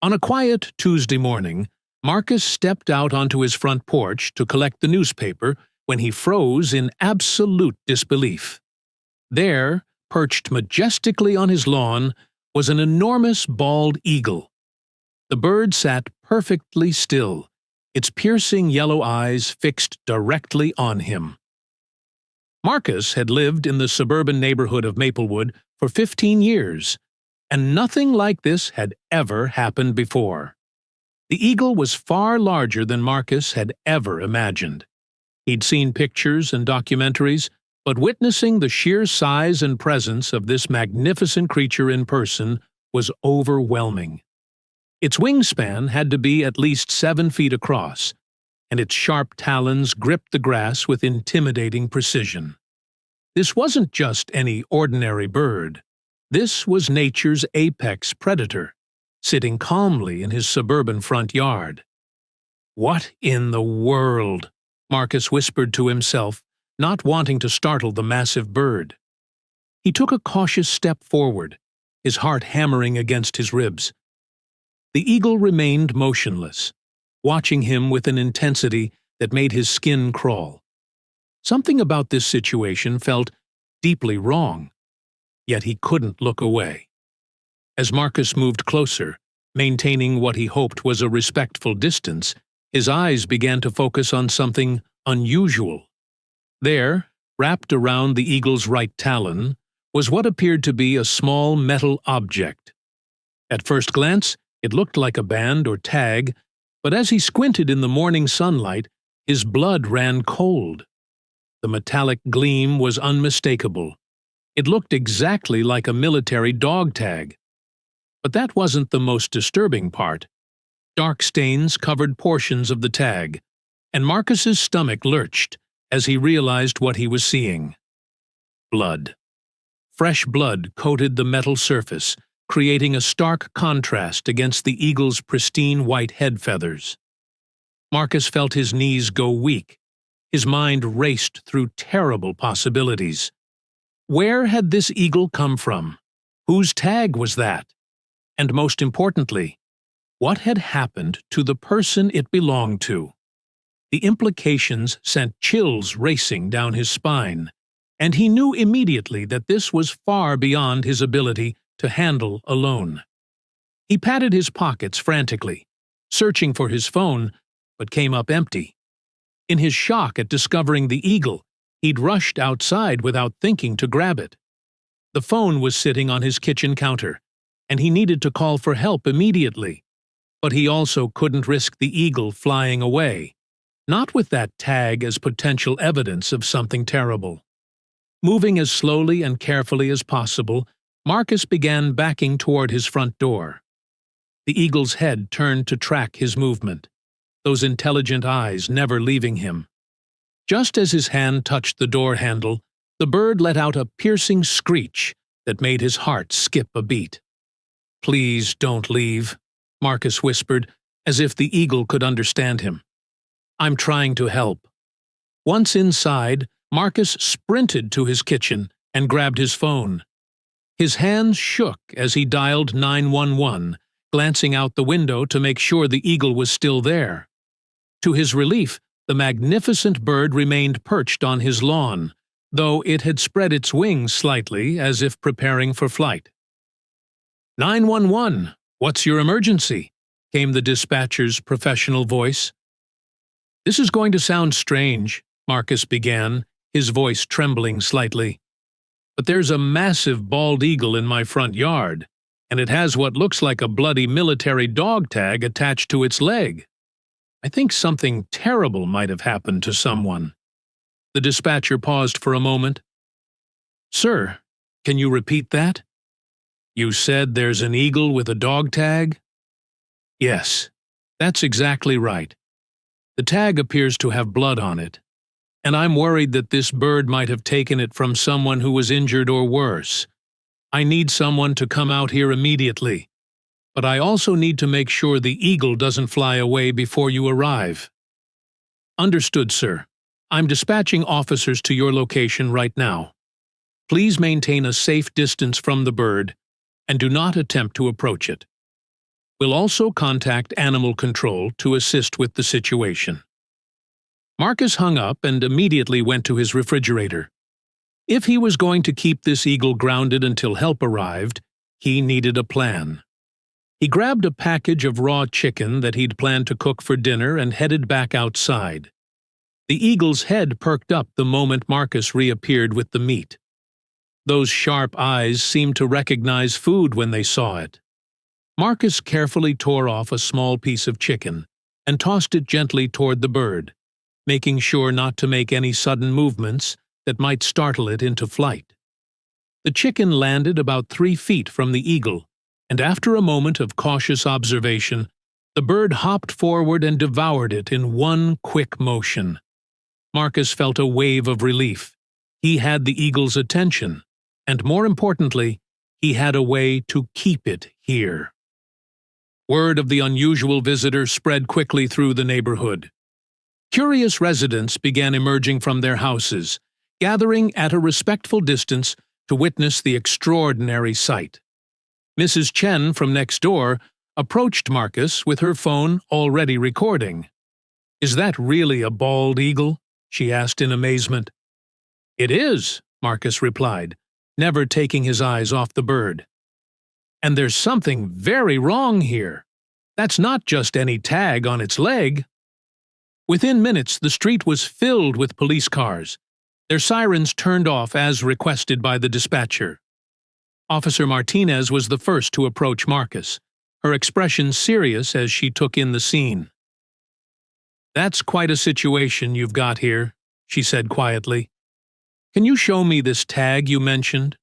On a quiet Tuesday morning, Marcus stepped out onto his front porch to collect the newspaper when he froze in absolute disbelief. There, perched majestically on his lawn, was an enormous bald eagle. The bird sat perfectly still, its piercing yellow eyes fixed directly on him. Marcus had lived in the suburban neighborhood of Maplewood for 15 years, and nothing like this had ever happened before. The eagle was far larger than Marcus had ever imagined. He'd seen pictures and documentaries, but witnessing the sheer size and presence of this magnificent creature in person was overwhelming. Its wingspan had to be at least 7 feet across, and its sharp talons gripped the grass with intimidating precision. This wasn't just any ordinary bird. This was nature's apex predator, sitting calmly in his suburban front yard. "What in the world?" Marcus whispered to himself, not wanting to startle the massive bird. He took a cautious step forward, his heart hammering against his ribs. The eagle remained motionless, watching him with an intensity that made his skin crawl. Something about this situation felt deeply wrong, yet he couldn't look away. As Marcus moved closer, maintaining what he hoped was a respectful distance, his eyes began to focus on something unusual. There, wrapped around the eagle's right talon, was what appeared to be a small metal object. At first glance, it looked like a band or tag, but as he squinted in the morning sunlight, his blood ran cold. The metallic gleam was unmistakable. It looked exactly like a military dog tag. But that wasn't the most disturbing part. Dark stains covered portions of the tag, and Marcus's stomach lurched as he realized what he was seeing. Blood. Fresh blood coated the metal surface, creating a stark contrast against the eagle's pristine white head feathers. Marcus felt his knees go weak. His mind raced through terrible possibilities. Where had this eagle come from? Whose tag was that? And most importantly, what had happened to the person it belonged to? The implications sent chills racing down his spine, and he knew immediately that this was far beyond his ability to handle alone. He patted his pockets frantically, searching for his phone, but came up empty. In his shock at discovering the eagle, he'd rushed outside without thinking to grab it. The phone was sitting on his kitchen counter, and he needed to call for help immediately. But he also couldn't risk the eagle flying away, not with that tag as potential evidence of something terrible. Moving as slowly and carefully as possible, Marcus began backing toward his front door. The eagle's head turned to track his movement, those intelligent eyes never leaving him. Just as his hand touched the door handle, the bird let out a piercing screech that made his heart skip a beat. "Please don't leave," Marcus whispered, as if the eagle could understand him. "I'm trying to help." Once inside, Marcus sprinted to his kitchen and grabbed his phone. His hands shook as he dialed 911, glancing out the window to make sure the eagle was still there. To his relief, the magnificent bird remained perched on his lawn, though it had spread its wings slightly as if preparing for flight. "911, what's your emergency?" came the dispatcher's professional voice. "This is going to sound strange," Marcus began, his voice trembling slightly. "But there's a massive bald eagle in my front yard, and it has what looks like a bloody military dog tag attached to its leg. I think something terrible might have happened to someone." The dispatcher paused for a moment. "Sir, can you repeat that?" "You said there's an eagle with a dog tag?" "Yes, that's exactly right. The tag appears to have blood on it, and I'm worried that this bird might have taken it from someone who was injured or worse. I need someone to come out here immediately, but I also need to make sure the eagle doesn't fly away before you arrive." "Understood, sir. I'm dispatching officers to your location right now. Please maintain a safe distance from the bird, and do not attempt to approach it." We'll also contact animal control to assist with the situation." Marcus hung up and immediately went to his refrigerator. If he was going to keep this eagle grounded until help arrived, he needed a plan. He grabbed a package of raw chicken that he'd planned to cook for dinner and headed back outside. The eagle's head perked up the moment Marcus reappeared with the meat. Those sharp eyes seemed to recognize food when they saw it. Marcus carefully tore off a small piece of chicken and tossed it gently toward the bird, making sure not to make any sudden movements that might startle it into flight. The chicken landed about 3 feet from the eagle, and after a moment of cautious observation, the bird hopped forward and devoured it in one quick motion. Marcus felt a wave of relief. He had the eagle's attention, and more importantly, he had a way to keep it here. Word of the unusual visitor spread quickly through the neighborhood. Curious residents began emerging from their houses, gathering at a respectful distance to witness the extraordinary sight. Mrs. Chen from next door approached Marcus with her phone already recording. "Is that really a bald eagle?" she asked in amazement. "It is," Marcus replied, never taking his eyes off the bird. "And there's something very wrong here. That's not just any tag on its leg." Within minutes, the street was filled with police cars, their sirens turned off as requested by the dispatcher. Officer Martinez was the first to approach Marcus, her expression serious as she took in the scene. "That's quite a situation you've got here," she said quietly. "Can you show me this tag you mentioned?"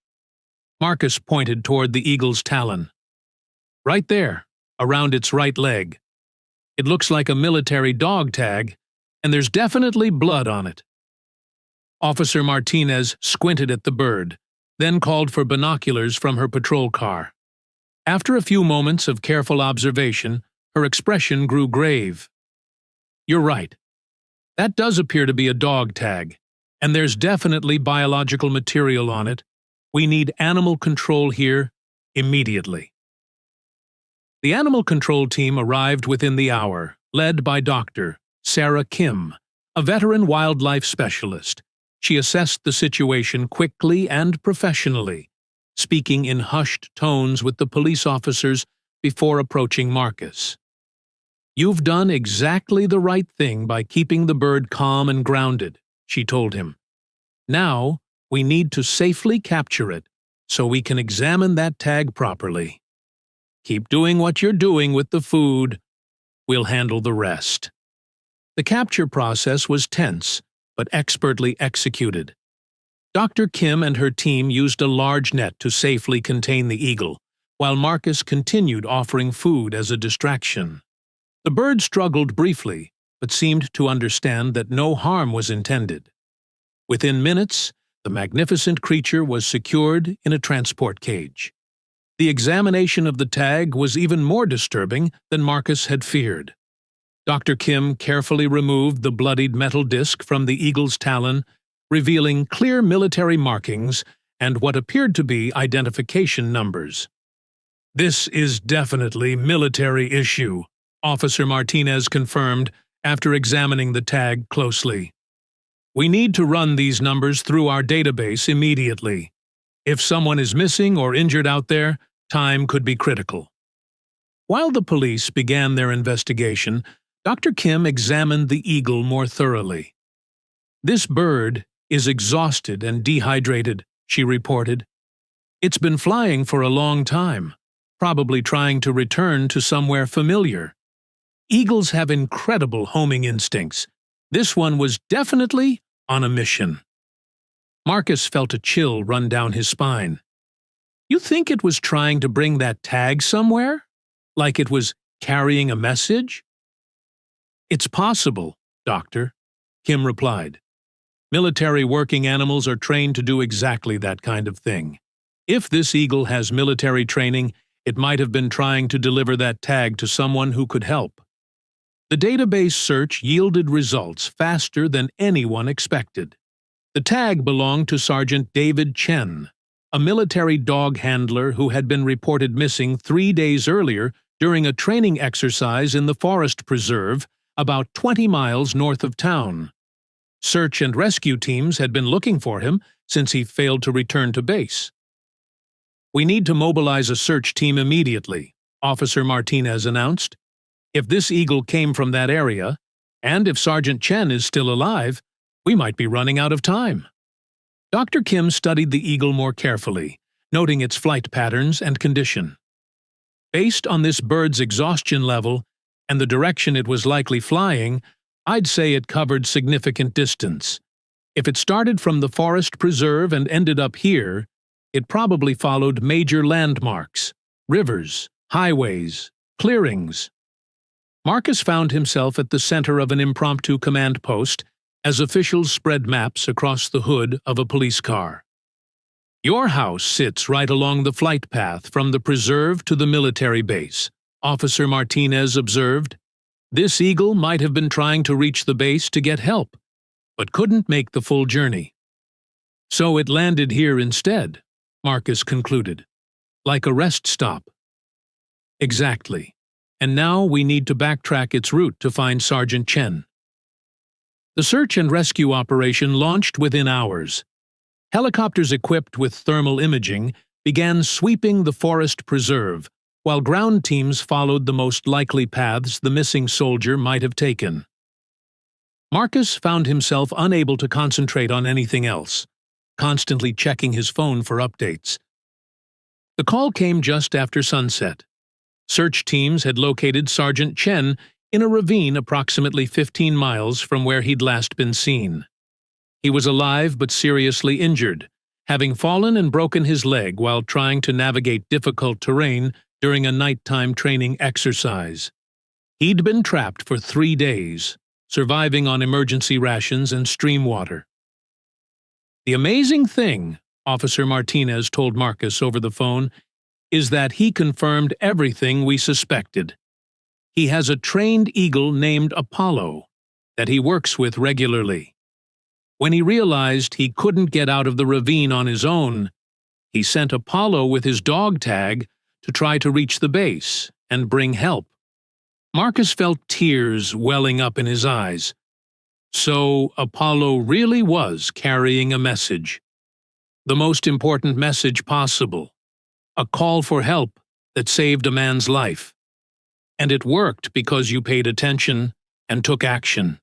Marcus pointed toward the eagle's talon. "Right there, around its right leg. It looks like a military dog tag, and there's definitely blood on it." Officer Martinez squinted at the bird, then called for binoculars from her patrol car. After a few moments of careful observation, her expression grew grave. "You're right. That does appear to be a dog tag, and there's definitely biological material on it. We need animal control here immediately." The animal control team arrived within the hour, led by Dr. Sarah Kim, a veteran wildlife specialist. She assessed the situation quickly and professionally, speaking in hushed tones with the police officers before approaching Marcus. "You've done exactly the right thing by keeping the bird calm and grounded," she told him. "Now, we need to safely capture it so we can examine that tag properly. Keep doing what you're doing with the food. We'll handle the rest." The capture process was tense, but expertly executed. Dr. Kim and her team used a large net to safely contain the eagle, while Marcus continued offering food as a distraction. The bird struggled briefly, but seemed to understand that no harm was intended. Within minutes, the magnificent creature was secured in a transport cage. The examination of the tag was even more disturbing than Marcus had feared. Dr. Kim carefully removed the bloodied metal disc from the eagle's talon, revealing clear military markings and what appeared to be identification numbers. "This is definitely military issue," Officer Martinez confirmed after examining the tag closely. "We need to run these numbers through our database immediately. If someone is missing or injured out there, time could be critical." While the police began their investigation, Dr. Kim examined the eagle more thoroughly. "This bird is exhausted and dehydrated," she reported. "It's been flying for a long time, probably trying to return to somewhere familiar. Eagles have incredible homing instincts. This one was definitely on a mission." Marcus felt a chill run down his spine. "You think it was trying to bring that tag somewhere? Like it was carrying a message?" "It's possible, Doctor," Kim replied. "Military working animals are trained to do exactly that kind of thing. If this eagle has military training, it might have been trying to deliver that tag to someone who could help." The database search yielded results faster than anyone expected. The tag belonged to Sergeant David Chen, a military dog handler who had been reported missing 3 days earlier during a training exercise in the forest preserve about 20 miles north of town. Search and rescue teams had been looking for him since he failed to return to base. "We need to mobilize a search team immediately," Officer Martinez announced. "If this eagle came from that area, and if Sergeant Chen is still alive, we might be running out of time." Dr. Kim studied the eagle more carefully, noting its flight patterns and condition. "Based on this bird's exhaustion level and the direction it was likely flying, I'd say it covered significant distance. If it started from the forest preserve and ended up here, it probably followed major landmarks, rivers, highways, clearings." Marcus found himself at the center of an impromptu command post as officials spread maps across the hood of a police car. "Your house sits right along the flight path from the preserve to the military base," Officer Martinez observed. "This eagle might have been trying to reach the base to get help, but couldn't make the full journey. So it landed here instead," Marcus concluded. "Like a rest stop." "Exactly. And now we need to backtrack its route to find Sergeant Chen." The search and rescue operation launched within hours. Helicopters equipped with thermal imaging began sweeping the forest preserve, while ground teams followed the most likely paths the missing soldier might have taken. Marcus found himself unable to concentrate on anything else, constantly checking his phone for updates. The call came just after sunset. Search teams had located Sergeant Chen in a ravine approximately 15 miles from where he'd last been seen. He was alive but seriously injured, having fallen and broken his leg while trying to navigate difficult terrain during a nighttime training exercise. He'd been trapped for 3 days, surviving on emergency rations and stream water. "The amazing thing," Officer Martinez told Marcus over the phone, "is that he confirmed everything we suspected. He has a trained eagle named Apollo that he works with regularly. When he realized he couldn't get out of the ravine on his own, he sent Apollo with his dog tag to try to reach the base and bring help." Marcus felt tears welling up in his eyes. So Apollo really was carrying a message. The most important message possible. A call for help that saved a man's life. And it worked because you paid attention and took action.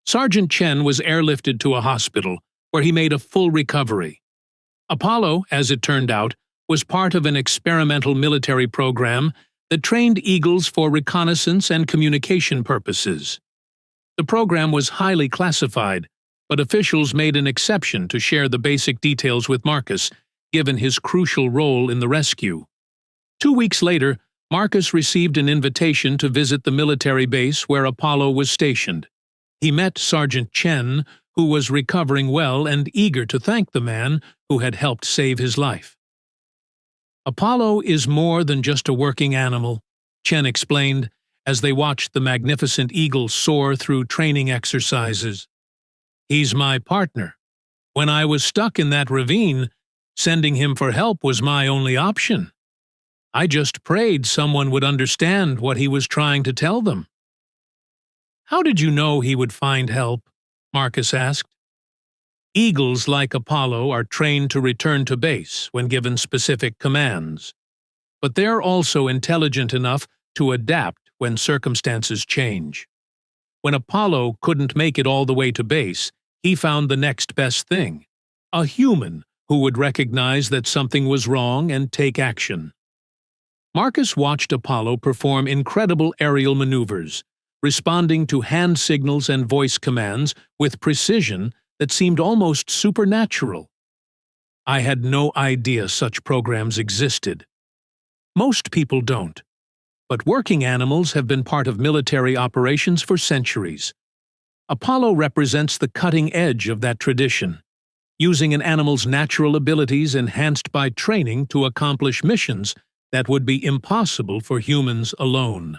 Sergeant Chen was airlifted to a hospital, where he made a full recovery. Apollo, as it turned out, was part of an experimental military program that trained eagles for reconnaissance and communication purposes. The program was highly classified, but officials made an exception to share the basic details with Marcus, given his crucial role in the rescue. 2 weeks later, Marcus received an invitation to visit the military base where Apollo was stationed. He met Sergeant Chen, who was recovering well and eager to thank the man who had helped save his life. "Apollo is more than just a working animal," Chen explained as they watched the magnificent eagle soar through training exercises. "He's my partner. When I was stuck in that ravine, sending him for help was my only option. I just prayed someone would understand what he was trying to tell them." "How did you know he would find help?" Marcus asked. "Eagles like Apollo are trained to return to base when given specific commands. But they're also intelligent enough to adapt when circumstances change. When Apollo couldn't make it all the way to base, he found the next best thing, a human who would recognize that something was wrong and take action." Marcus watched Apollo perform incredible aerial maneuvers, responding to hand signals and voice commands with precision that seemed almost supernatural. "I had no idea such programs existed. Most people don't, but working animals have been part of military operations for centuries. Apollo represents the cutting edge of that tradition, using an animal's natural abilities enhanced by training to accomplish missions that would be impossible for humans alone."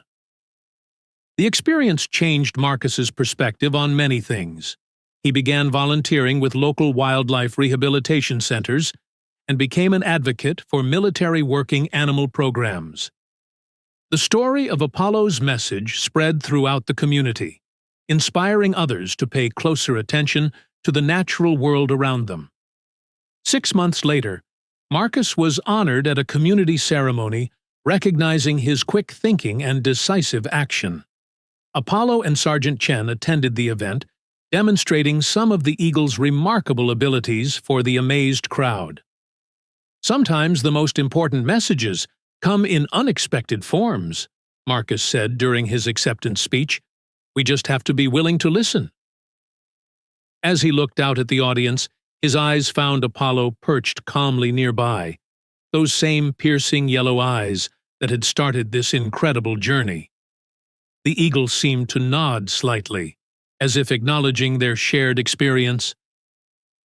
The experience changed Marcus's perspective on many things. He began volunteering with local wildlife rehabilitation centers and became an advocate for military working animal programs. The story of Apollo's message spread throughout the community, inspiring others to pay closer attention to the natural world around them. 6 months later, Marcus was honored at a community ceremony recognizing his quick thinking and decisive action. Apollo and Sergeant Chen attended the event, demonstrating some of the eagle's remarkable abilities for the amazed crowd. Sometimes the most important messages come in unexpected forms, Marcus said during his acceptance speech. We just have to be willing to listen. As he looked out at the audience, his eyes found Apollo perched calmly nearby, those same piercing yellow eyes that had started this incredible journey. The eagle seemed to nod slightly, as if acknowledging their shared experience.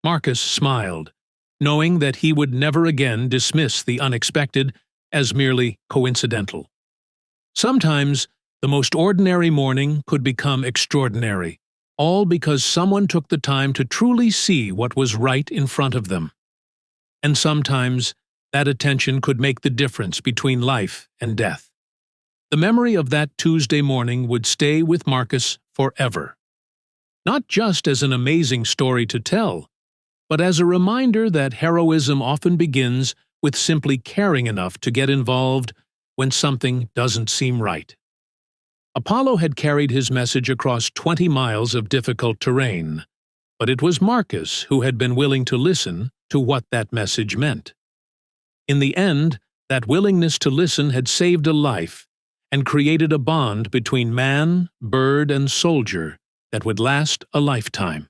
Marcus smiled, knowing that he would never again dismiss the unexpected as merely coincidental. Sometimes, the most ordinary morning could become extraordinary, all because someone took the time to truly see what was right in front of them. And sometimes, that attention could make the difference between life and death. The memory of that Tuesday morning would stay with Marcus forever. Not just as an amazing story to tell, but as a reminder that heroism often begins with simply caring enough to get involved when something doesn't seem right. Apollo had carried his message across 20 miles of difficult terrain, but it was Marcus who had been willing to listen to what that message meant. In the end, that willingness to listen had saved a life and created a bond between man, bird, and soldier that would last a lifetime.